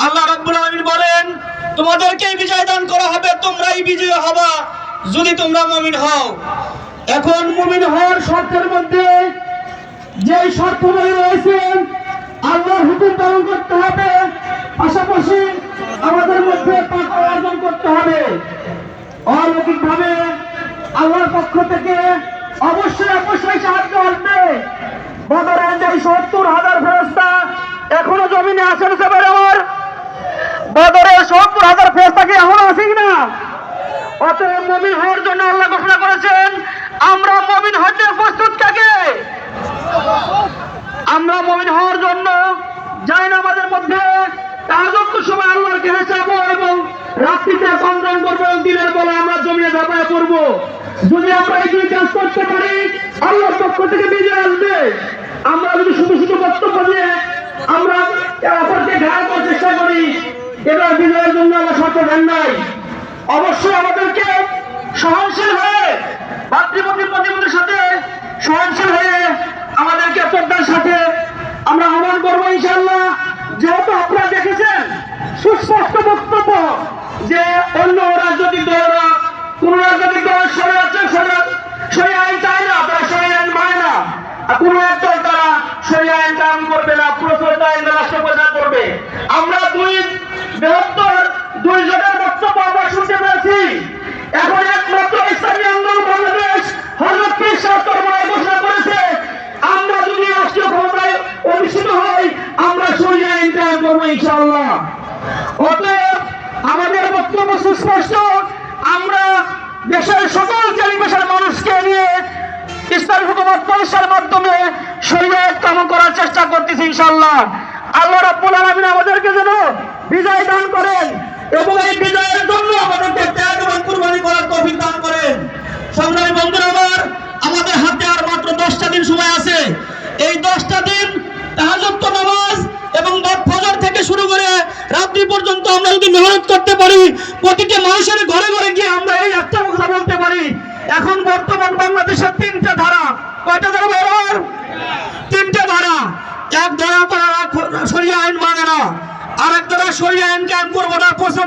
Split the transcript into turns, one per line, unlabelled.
আল্লাহ রাব্বুল আলামিন বলেন, তোমাদেরকেই বিজয় দান করা হবে, তোমরাই বিজয়ী হবা যদি তোমরা মুমিন হও। এখন মুমিন হওয়ার শর্তের মধ্যে যে শর্তগুলো রয়েছে, আল্লাহর হুকুম পালন করতে হবে, পাশাপাশি আমাদের মধ্যে তাকওয়া অর্জন করতে হবে। অলৌকিকভাবে আল্লাহর পক্ষ থেকে অবশ্যই সাহায্য আসবে। বদরের যে ৭০,০০০ ফেরেশতা এখনো জমিনে আসেন সেবার, বদরের ৭০,০০০ ফেরেশতা কি এখনো আছে কিনা? অতএব মুমিন হওয়ার জন্য আল্লাহ ঘোষণা করেছেন, আমরা মুমিন হতে প্রস্তুত থাকি। আমরা মুমিন হওয়ার জন্য জায়নামাজের মধ্যে তাহাজ্জুদের সময় আল্লাহর কাছে যাব এবং রাত্রিতে সংগ্রাম করব এবং দিনের বেলা আমরা জমিনে ঝাঁপায় পড়ব। যদি আমরা এই দুই কাজ করতে পারি, আল্লাহর পক্ষ থেকে বিজয় আসবে। আমরা যদি শুধু বক্তব্য দিয়ে আমরা অপরকে ঘায়াল করার চেষ্টা করি, এবার বিজয়ের জন্য আমরা শর্ত দেন নাই। অবশ্যই আমাদেরকে সহনশীল হয়ে, প্রতিপক্ষের সাথে সহনশীল হয়ে আমাদেরকে শ্রদ্ধার সাথে আমরা আহ্বান করবো ইনশাআল্লাহ। যেহেতু আপনারা দেখেছেন সুস্পষ্ট বক্তব্য যে অন্য রাজনৈতিক দলরা, কোন রাজনৈতিক দল শরিয়া আইন চায় না, তারা শরিয়া আইন মানে না। আর কোন এক দল তারা শরিয়া আইন কায়েম করবে না, প্রচলিত আইন রাষ্ট্র প্রচার করবে। আমরা দুই জনের বক্তব্য আমরা শুনতে পেরেছি। এখন একমাত্র ইসলামী আন্দোলন বাংলাদেশ হযরত পীর সাহেব তরবারি ঘোষণা করেছে, আমরা যদি রাষ্ট্রীয় ক্ষমতায় অধিষ্ঠিত হই, আমরা শরিয়া আইন কায়েম করবো ইনশাআল্লাহ। অতএব আমাদের বক্তব্য সুস্পষ্ট, আমরা দেশের সকল শ্রেণী-পেশার মানুষকে নিয়ে ইসলামী হুকুমত প্রতিষ্ঠার মাধ্যমে শরিয়া কায়েম করার চেষ্টা করতেছি ইনশাআল্লাহ। আল্লাহ রাব্বুল আলামিন আমাদেরকে যেন বিজয় দান করেন এবং এই বিজয়ের জন্য আমাদেরকে ত্যাগ এবং কুরবানি করার তৌফিক দান করেন। সংগ্রামী বন্ধুরা আমার, আমাদের হাতে আর মাত্র 10টা দিন সময় আছে। এই 10টা দিন তাহাজ্জুদ নামাজ এবং ফজর থেকে শুরু করে রাত্রি পর্যন্ত আমরা যদি মেহনত করতে পারি, প্রতিটি মানুষের ঘরে ঘরে গিয়ে আমরা এই একটা কথা বলতে পারি, এখন বর্তমান বাংলাদেশের 3টা ধারা। কয়টা ধারা বরাবর? 3টা ধারা। এক ধারা তারা শরিয়া আইন মানে না, আর এক ধারা শরিয়া আইন কায়েম করবো না, প্রশ্ন